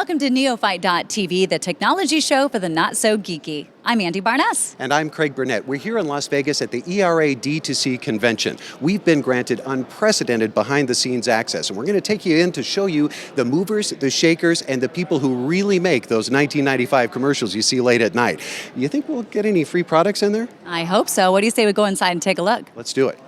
Welcome to Neophyte.tv, the technology show for the not-so-geeky. I'm Andy Barness. And I'm Craig Burnett. We're here in Las Vegas at the ERA D2C convention. We've been granted unprecedented behind-the-scenes access, and we're going to take you in to show you the movers, the shakers, and the people who really make those 1995 commercials you see late at night. You think we'll get any free products in there? I hope so. What do you say we go inside and take a look? Let's do it.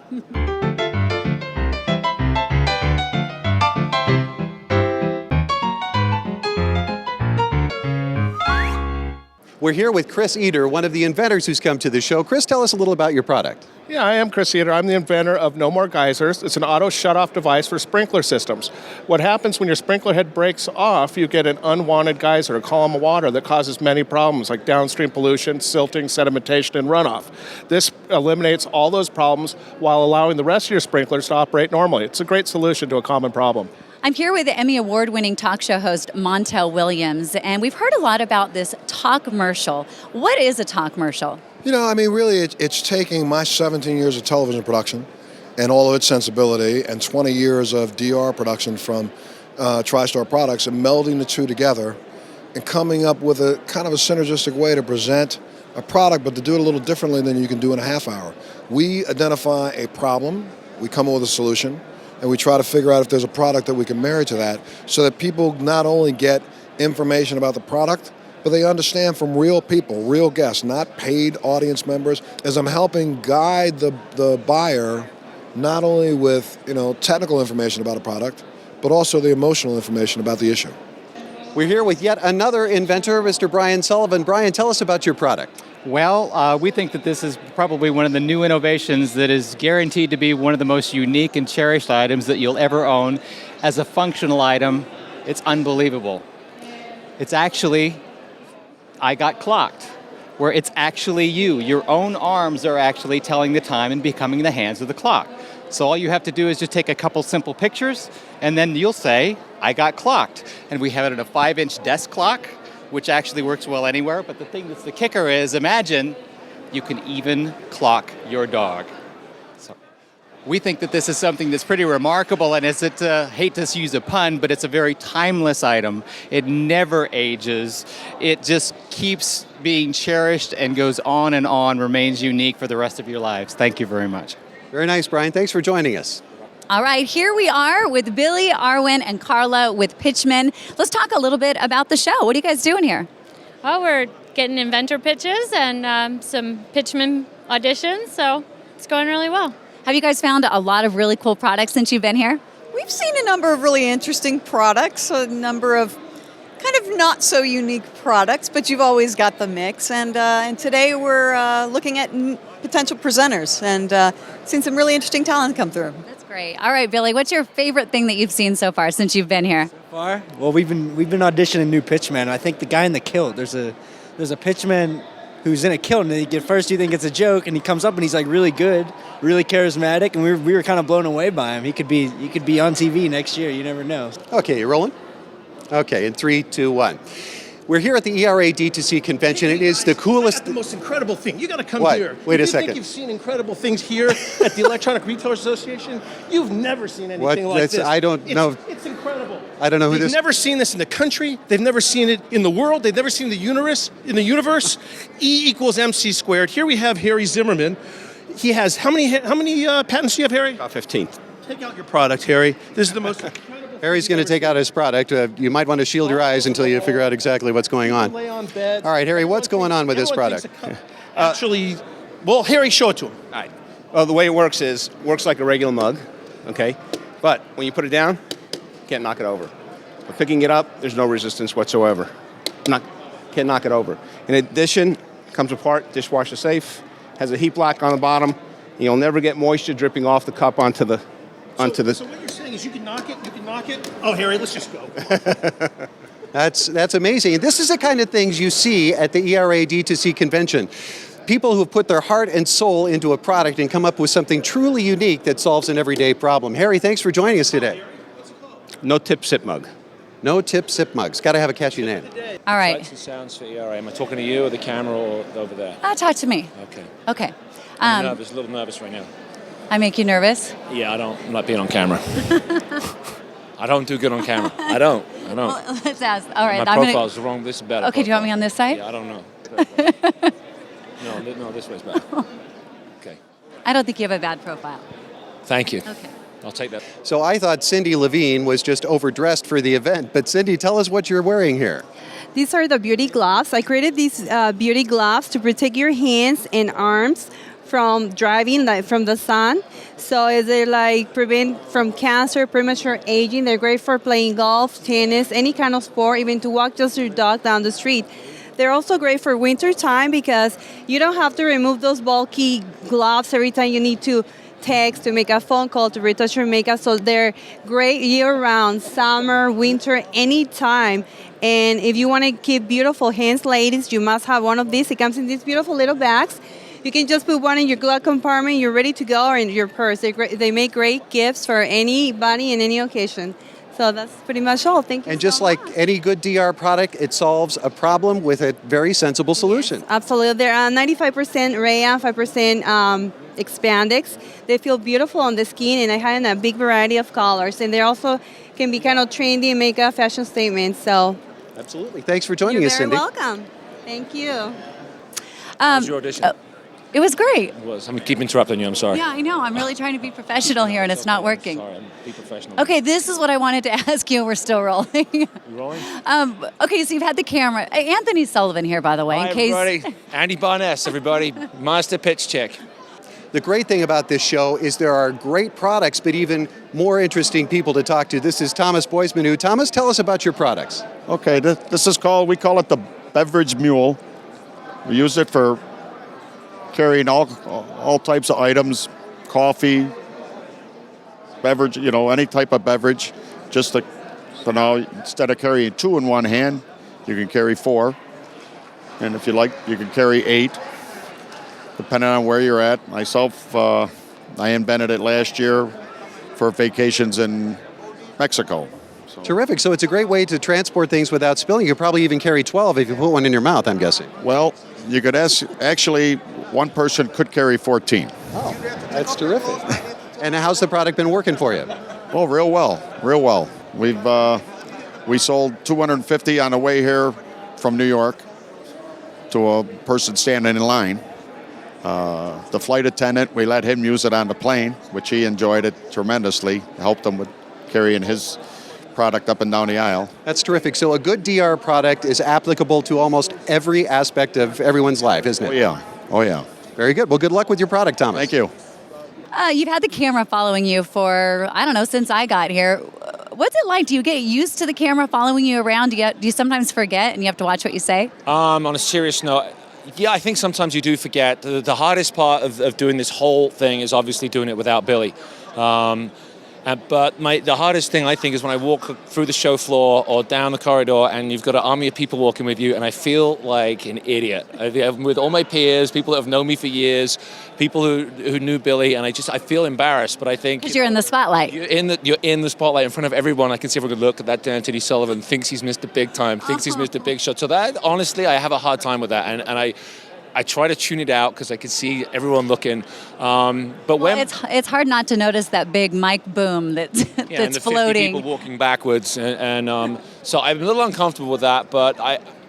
We're here with Chris Eder, one of the inventors who's come to the show. Chris, tell us a little about your product. Yeah, I am Chris Eder. I'm the inventor of No More Geysers. It's an auto shut-off device for sprinkler systems. What happens when your sprinkler head breaks off, you get an unwanted geyser, a column of water that causes many problems like downstream pollution, silting, sedimentation, and runoff. This eliminates all those problems while allowing the rest of your sprinklers to operate normally. It's a great solution to a common problem. I'm here with the Emmy Award-winning talk show host Montel Williams, and we've heard a lot about this talk-mercial. What is a talk-mercial? You know, I mean, really, it's taking my 17 years of television production and all of its sensibility and 20 years of DR production from TriStar Products and melding the two together and coming up with a kind of a synergistic way to present a product, but to do it a little differently than you can do in a half hour. We identify a problem, we come up with a solution, and we try to figure out if there's a product that we can marry to that so that people not only get information about the product, but they understand from real people, real guests, not paid audience members, as I'm helping guide the buyer not only with technical information about a product, but also the emotional information about the issue. We're here with yet another inventor, Mr. Brian Sullivan. Brian, tell us about your product. Well, we think that this is probably one of the new innovations that is guaranteed to be one of the most unique and cherished items that you'll ever own. As a functional item, it's unbelievable. It's actually, I got clocked, where it's actually you. Your own arms are actually telling the time and becoming the hands of the clock. So all you have to do is just take a couple simple pictures, and then you'll say, I got clocked. And we have it in a 5-inch desk clock, which actually works well anywhere. But the thing that's the kicker is, imagine you can even clock your dog. So we think that this is something that's pretty remarkable, and hate to use a pun, but it's a very timeless item. It never ages. It just keeps being cherished and goes on and on, remains unique for the rest of your lives. Thank you very much. Very nice, Brian. Thanks for joining us. All right, here we are with Billy, Arwen, and Carla with Pitchmen. Let's talk a little bit about the show. What are you guys doing here? Well, we're getting inventor pitches and some pitchman auditions, so it's going really well. Have you guys found a lot of really cool products since you've been here? We've seen a number of really interesting products, a number of kind of not so unique products, but you've always got the mix. And today we're looking at potential presenters and seen some really interesting talent come through. That's great. All right, Billy, what's your favorite thing that you've seen so far since you've been here? So far? Well, we've been auditioning new pitchmen. I think the guy in the kilt, there's a pitchman who's in a kilt, and at first you think it's a joke, and he comes up and he's like really good, really charismatic, and we were kind of blown away by him. He could be on TV next year. You never know. Okay, you rolling? Okay, in 3, 2, 1. We're here at the ERA D2C convention. It is the coolest. The most incredible thing. You got to come What? here. Wait a You second. think you've seen incredible things here at the Electronic Retailers Association? You've never seen anything What? like this. I don't know. It's incredible. I don't know who They've this. never seen this in the country. They've never seen it in the world. They've never seen the universe. E equals MC squared. Here we have Harry Zimmerman. He has how many patents do you have, Harry? About 15. Take out your product, Harry. This is the most incredible. Harry's going to take out his product. You might want to shield your eyes until you figure out exactly what's going on. Lay on beds. All right, Harry, what's going on with this product? Actually, well, Harry, show it to him. All right. Well, the way it works like a regular mug, okay? But when you put it down, you can't knock it over. But picking it up, there's no resistance whatsoever. Can't knock it over. In addition, comes apart, dishwasher safe, has a heat block on the bottom. You'll never get moisture dripping off the cup onto the. So what you're saying is you can knock it. Oh, Harry, let's just go. That's amazing. And this is the kind of things you see at the ERA D2C convention. People who have put their heart and soul into a product and come up with something truly unique that solves an everyday problem. Harry, thanks for joining us today. No tip sip mug. No tip sip mugs. Got to have a catchy name. All right. Sights and sounds for ERA. Am I talking to you or the camera or over there? Talk to me. Okay. Okay. I'm a little nervous right now. I make you nervous? Yeah, I'm not being on camera. I don't do good on camera. I don't. I don't. Well, let's ask. All right, My I'm gonna. profile's wrong. This is better. Okay, do you want me on this side? Yeah, I don't know. No, this way's better. Okay. I don't think you have a bad profile. Thank you. Okay. I'll take that. So I thought Cindy Levine was just overdressed for the event, but Cindy, tell us what you're wearing here. These are the beauty gloves. I created these beauty gloves to protect your hands and arms from driving, like from the sun. So they like prevent from cancer, premature aging. They're great for playing golf, tennis, any kind of sport, even to walk just your dog down the street. They're also great for winter time because you don't have to remove those bulky gloves every time you need to text, to make a phone call, to retouch your makeup. So they're great year-round, summer, winter, anytime. And if you want to keep beautiful hands, ladies, you must have one of these. It comes in these beautiful little bags. You can just put one in your glove compartment. You're ready to go, or in your purse. They make great gifts for anybody in any occasion. So that's pretty much all. Thank you. And just like any good DR product, it solves a problem with a very sensible solution. Absolutely. They're 95% rayon, 5% expandex. They feel beautiful on the skin, and I have in a big variety of colors. And they also can be kind of trendy and make a fashion statement. So absolutely. Thanks for joining us, you're Cindy. very welcome. Thank you. How was your audition? It was great. It was. I keep interrupting you. I'm sorry. Yeah, I know. I'm really trying to be professional here, and it's not working. Sorry, be professional. Okay, this is what I wanted to ask you. We're still rolling. You rolling? Okay, so you've had the camera. Anthony Sullivan here, by the way. Hi, in case. everybody. Andy Barnes, everybody. Master pitch check. The great thing about this show is there are great products, but even more interesting people to talk to. This is Thomas Boismanu. Thomas, tell us about your products. Okay, this is we call it the Beverage Mule. We use it for carrying all types of items, coffee, beverage, any type of beverage. So now, instead of carrying 2 in one hand, you can carry 4. And if you like, you can carry 8, depending on where you're at. Myself, I invented it last year for vacations in Mexico. Terrific. So it's a great way to transport things without spilling. You could probably even carry 12 if you put one in your mouth, I'm guessing. Well, you could actually, one person could carry 14. Oh, that's terrific. And how's the product been working for you? Oh, real well. We sold 250 on the way here from New York to a person standing in line. The flight attendant, we let him use it on the plane, which he enjoyed it tremendously. Helped him with carrying his product up and down the aisle. That's terrific. So a good DR product is applicable to almost every aspect of everyone's life, isn't it? Oh yeah. Very good. Well, good luck with your product, Thomas. Thank you. You've had the camera following you for, I don't know, since I got here. What's it like? Do you get used to the camera following you around? Do you sometimes forget and you have to watch what you say? On a serious note, yeah, I think sometimes you do forget. The hardest part of doing this whole thing is obviously doing it without Billy. But the hardest thing, I think, is when I walk through the show floor or down the corridor and you've got an army of people walking with you and I feel like an idiot. I'm with all my peers, people that have known me for years, people who knew Billy, and I feel embarrassed, but I think... Because you're in the spotlight. You're in the spotlight in front of everyone. I can see everyone could look at that Anthony Sullivan, thinks he's missed a big time, thinks he's missed a big shot. So that, honestly, I have a hard time with that. And I try to tune it out because I can see everyone looking. It's hard not to notice that big mic boom that's and the floating. 50 people walking backwards, so I'm a little uncomfortable with that. But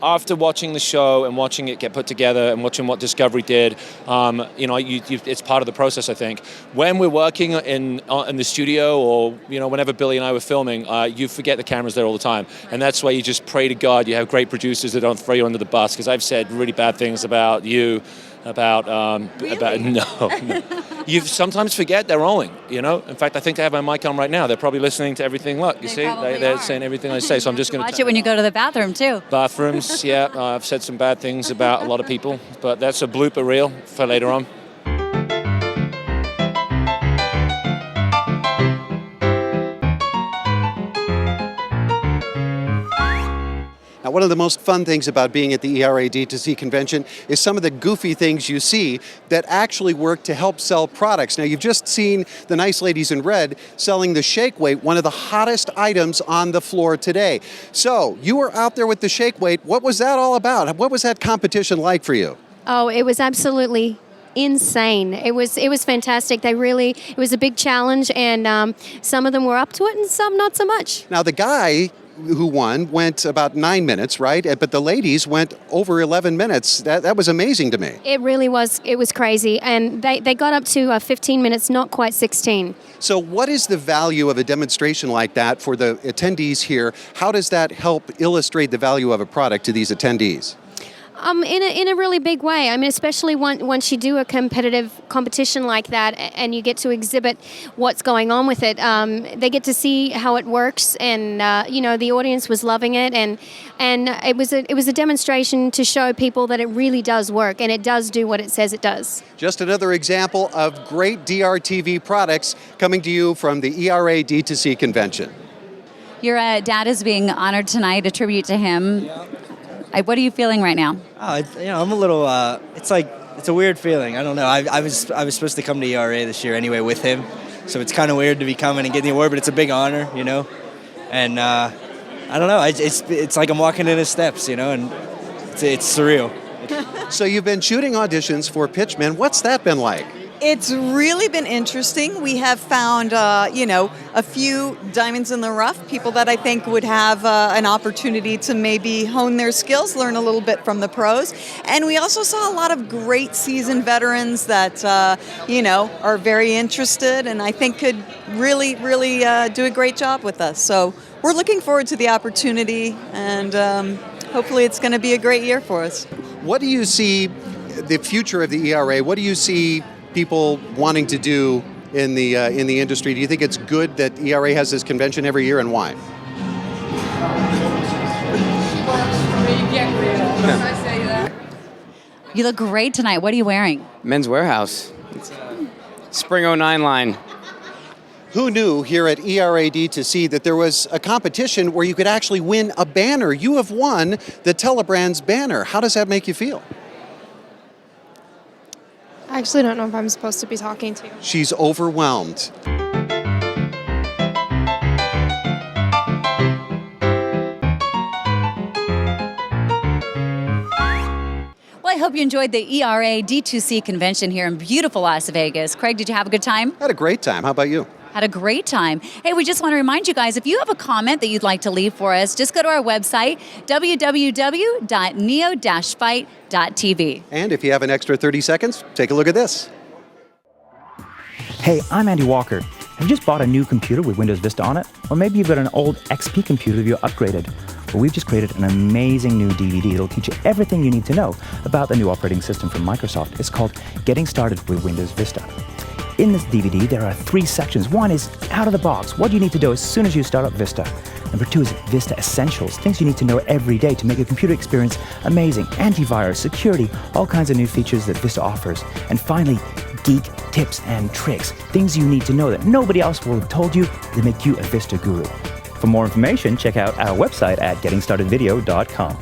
after watching the show and watching it get put together and watching what Discovery did, it's part of the process. I think when we're working in the studio or whenever Billy and I were filming, you forget the camera's there all the time, and that's why you just pray to God you have great producers that don't throw you under the bus. Because I've said really bad things about you. No. You sometimes forget they're rolling, In fact, I think I have my mic on right now. They're probably listening to everything. Look, you see? They're saying everything I say, so I'm just going to... Watch it when you go to the bathroom, too. Bathrooms, yeah. I've said some bad things about a lot of people, but that's a blooper reel for later on. Now, one of the most fun things about being at the ERA D2C convention is some of the goofy things you see that actually work to help sell products. Now, you've just seen the nice ladies in red selling the Shake Weight, one of the hottest items on the floor today. So, you were out there with the Shake Weight. What was that all about? What was that competition like for you? Oh, it was absolutely insane. It was fantastic. It was a big challenge, and some of them were up to it and some not so much. Now, the guy who won, went about 9 minutes, right? But the ladies went over 11 minutes. That was amazing to me. It really was. It was crazy. And they got up to 15 minutes, not quite 16. So what is the value of a demonstration like that for the attendees here? How does that help illustrate the value of a product to these attendees? In a really big way. I mean, especially once you do a competition like that and you get to exhibit what's going on with it, they get to see how it works, and the audience was loving it, and it was a demonstration to show people that it really does work and it does do what it says it does. Just another example of great DRTV products coming to you from the ERA D2C convention. Your dad is being honored tonight, a tribute to him. What are you feeling right now? I'm a little. It's a weird feeling. I don't know. I was supposed to come to ERA this year anyway with him, so it's kind of weird to be coming and getting the award. But it's a big honor, And I don't know. It's like I'm walking in his steps, and it's surreal. So you've been shooting auditions for Pitchmen. What's that been like? It's really been interesting. We have found, a few diamonds in the rough, people that I think would have an opportunity to maybe hone their skills, learn a little bit from the pros. And we also saw a lot of great seasoned veterans that, are very interested and I think could really, really do a great job with us. So we're looking forward to the opportunity, and hopefully it's going to be a great year for us. What do you see the future of the ERA? What do you see people wanting to do in the industry? Do you think it's good that ERA has this convention every year, and why? You look great tonight. What are you wearing? Men's Warehouse. Spring 09 line. Who knew here at ERA D2C that there was a competition where you could actually win a banner? You have won the Telebrands banner. How does that make you feel? I actually don't know if I'm supposed to be talking to you. She's overwhelmed. Well, I hope you enjoyed the ERA D2C convention here in beautiful Las Vegas. Craig, did you have a good time? Had a great time. How about you? Had a great time. Hey, we just want to remind you guys, if you have a comment that you'd like to leave for us, just go to our website, www.neo-fight.tv. And if you have an extra 30 seconds, take a look at this. Hey, I'm Andy Walker. Have you just bought a new computer with Windows Vista on it? Or maybe you've got an old XP computer that you're upgraded. Well, we've just created an amazing new DVD that'll teach you everything you need to know about the new operating system from Microsoft. It's called Getting Started with Windows Vista. In this DVD, there are 3 sections. One is out of the box, what you need to do as soon as you start up Vista. Number 2 is Vista Essentials, things you need to know every day to make your computer experience amazing. Antivirus, security, all kinds of new features that Vista offers. And finally, Geek Tips and Tricks, things you need to know that nobody else will have told you that make you a Vista guru. For more information, check out our website at gettingstartedvideo.com.